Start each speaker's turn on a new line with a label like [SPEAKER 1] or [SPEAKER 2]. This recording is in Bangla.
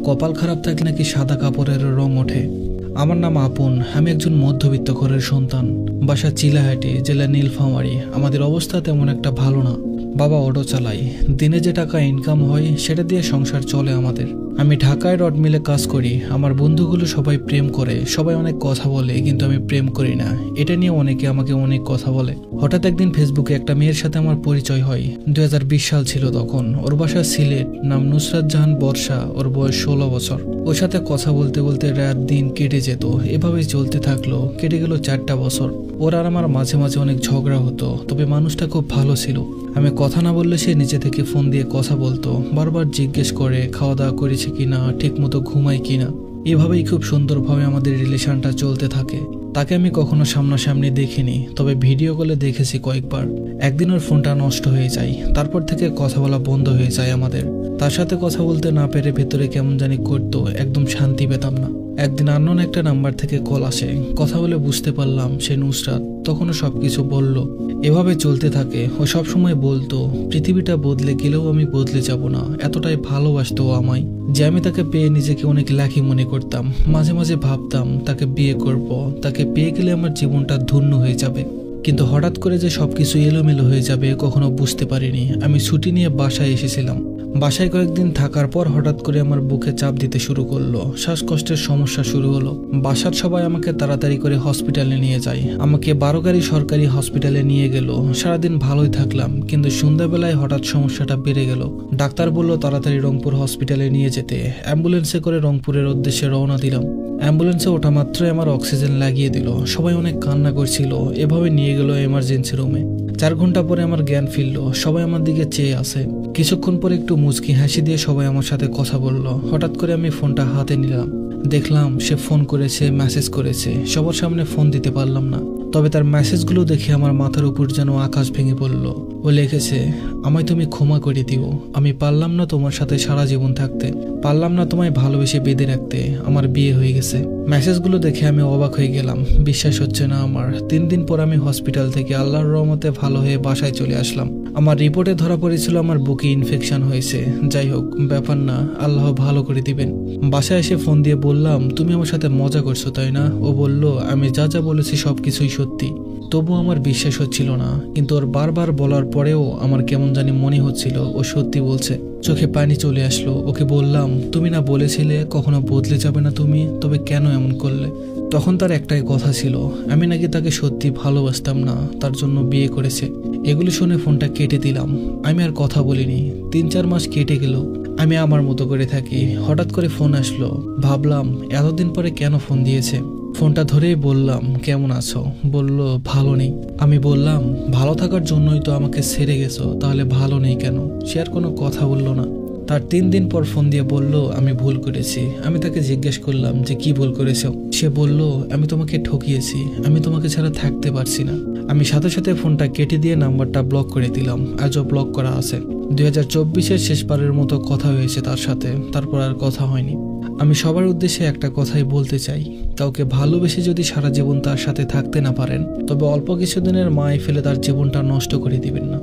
[SPEAKER 1] কপাল খারাপ থাকলে নাকি সাদা কাপড়ের রং ওঠে। আমার নাম আপন, আমি একজন মধ্যবিত্ত ঘরের সন্তান। বাসা চিলাহাটি, জেলা নীলফামারী। আমাদের অবস্থা তেমন একটা ভালো না। বাবা অটো চালায়, দিনে যে টাকা ইনকাম হয় সেটা দিয়ে সংসার চলে আমাদের। আমি ঢাকায় রড মিলে কাজ করি। আমার বন্ধুগুলো সবাই প্রেম করে, সবাই অনেক কথা বলে, কিন্তু আমি প্রেম করি না। এটা নিয়ে অনেকে আমাকে অনেক কথা বলে। হঠাৎ একদিন ফেসবুকে একটা মেয়ের সাথে আমার পরিচয় হয়। 2020 সাল ছিল তখন। ওর বাসা সিলেট, নাম নুসরাত জাহান বর্ষা, ওর বয়স 16 বছর। ওর সাথে কথা বলতে বলতে রাত দিন কেটে যেত, এভাবেই চলতে থাকলো। কেটে গেল 4টা বছর। ওর আর আমার মাঝে মাঝে অনেক ঝগড়া হতো, তবে মানুষটা খুব ভালো ছিল। আমি কথা না বললে সে নিজে থেকে ফোন দিয়ে কথা বলতো, বারবার জিজ্ঞেস করে খাওয়া দাওয়া করেছে কিনা, ঠিক মতো ঘুমায় কিনা। এভাবেই খুব সুন্দরভাবে আমাদের রিলেশনটা চলতে থাকে। তাকে আমি কখনো সামনাসামনি দেখিনি, তবে ভিডিও কলে দেখেছি কয়েকবার। একদিন ওর ফোনটা নষ্ট হয়ে যায়, তারপর থেকে কথা বলা বন্ধ হয়ে যায় আমাদের। তার সাথে কথা বলতে না পেরে ভেতরে কেমন জানি করতো, একদম শান্তি পেতাম না। একদিন আননোন একটা নাম্বার থেকে কল আসে, কথা বলে বুঝতে পারলাম সে নুসরাত। তখনও সবকিছু বলল। এভাবে চলতে থাকে। ও সবসময় বলতো পৃথিবীটা বদলে গেলেও আমি বদলে যাব না। এতটাই ভালোবাসতো ও আমায় যে আমি তাকে পেয়ে নিজেকে অনেক লাকি মনে করতাম। মাঝে মাঝে ভাবতাম তাকে বিয়ে করব, তাকে পেয়ে গেলে আমার জীবনটা ধন্য হয়ে যাবে। কিন্তু হঠাৎ করে যে সবকিছু এলোমেলো হয়ে যাবে কখনো বুঝতে পারিনি। আমি ছুটি নিয়ে বাসায় এসেছিলাম। বাসায় কয়েকদিন থাকার পর হঠাৎ করে আমার বুকে চাপ দিতে শুরু করলো, শ্বাসকষ্টের সমস্যা শুরু হলো। বাসার সবাই আমাকে তাড়াতাড়ি করে হসপিটালে নিয়ে যায়। আমাকে 12 গাড়ি সরকারি হসপিটালে নিয়ে গেল। সারাদিন ভালোই থাকলাম, কিন্তু সন্ধ্যাবেলায় হঠাৎ সমস্যাটা বেড়ে গেল। ডাক্তার বলল তাড়াতাড়ি রংপুর হসপিটালে নিয়ে যেতে। অ্যাম্বুলেন্সে করে রংপুরের উদ্দেশ্যে রওনা দিলাম। অ্যাম্বুলেন্সে ওঠা মাত্রই আমার অক্সিজেন লাগিয়ে দিল। সবাই অনেক কান্না করছিল। এভাবে নিয়ে গেল এমার্জেন্সি রুমে। 4 ঘন্টা পরে আমার জ্ঞান ফিরল। সবাই আমার দিকে চেয়ে আছে। কিছুক্ষণ পরে একটু মুচকি হাসি দিয়ে সবাই আমার সাথে কথা বলল। হঠাৎ করে আমি ফোনটা হাতে নিলাম। দেখলাম সে ফোন করেছে, মেসেজ করেছে। সবার সামনে ফোন দিতে পারলাম না, তবে তার মেসেজগুলো দেখে আমার মাথার উপর যেন আকাশ ভেঙে পড়ল। ও লিখেছে, আমায় তুমি ক্ষমা করে দিও। আমি পারলাম না তোমার সাথে সারা জীবন থাকতে, পারলাম না তোমায় ভালোবেসে বেঁধে রাখতে। আমার বিয়ে হয়ে গেছে। মেসেজগুলো দেখে আমি অবাক হয়ে গেলাম। বিশ্বাস হচ্ছে না আমার। 3 দিন পর আমি হসপিটাল থেকে আল্লাহর রহমতে ভালো হয়ে বাসায় চলে আসলাম। আমার রিপোর্টে ধরা পড়েছিল আমার বুকে ইনফেকশন হয়েছে। যাই হোক, ব্যাপার না, আল্লাহ ভালো করে দিবেন। বাসায় এসে ফোন দিয়ে বললাম, তুমি আমার সাথে মজা করছো তাই না? ও বলল, আমি যা যা বলেছি সবকিছুই সত্যি। তবু আমার বিশ্বাস হচ্ছিল না, কিন্তু ওর বারবার বলার পরেও আমার কেমন জানি মনে হচ্ছিল ও সত্যি বলছে। চোখে পানি চলে আসলো। ওকে বললাম, তুমি না বলেছিলে কখনো বদলে যাবে না তুমি, তবে কেন এমন করলে? তখন তার একটাই কথা ছিল, আমি নাকি তাকে সত্যি ভালোবাসতাম না, তার জন্য বিয়ে করেছে। এগুলো শুনে ফোনটা কেটে দিলাম। আমি আর কথা বলিনি। 3-4 মাস কেটে গেল। আমি আমার মতো করে থাকি। হঠাৎ করে ফোন আসলো। ভাবলাম এতদিন পরে কেন ফোন দিয়েছে। ফোনটা ধরেই বললাম, কেমন আছো? বলল, ভালো নেই। আমি বললাম, ভালো থাকার জন্যই তো আমাকে ছেড়ে গেছো, তাহলে ভালো নেই কেন? সে আর কোনো কথা বলল না। তার 3 দিন পর ফোন দিয়ে বলল, আমি ভুল করেছি। আমি তাকে জিজ্ঞেস করলাম যে কি ভুল করেছো। সে বলল, আমি তোমাকে ঠকিয়েছি, আমি তোমাকে ছাড়া থাকতে পারছি না। আমি সাথে সাথে ফোনটা কেটে দিয়ে নাম্বারটা ব্লক করে দিলাম। আজও ব্লক করা আছে। 2024-এর শেষবারের মতো কথা হয়েছে তার সাথে, তারপর আর কথা হয়নি। আমি সবার উদ্দেশ্যে একটা কথাই বলতে চাই, কাউকে ভালোবেসে যদি সারা জীবন তার সাথে থাকতে না পারেন, তবে অল্প কিছুদিনের মায় ফেলে তার জীবনটা নষ্ট করে দিবেন না।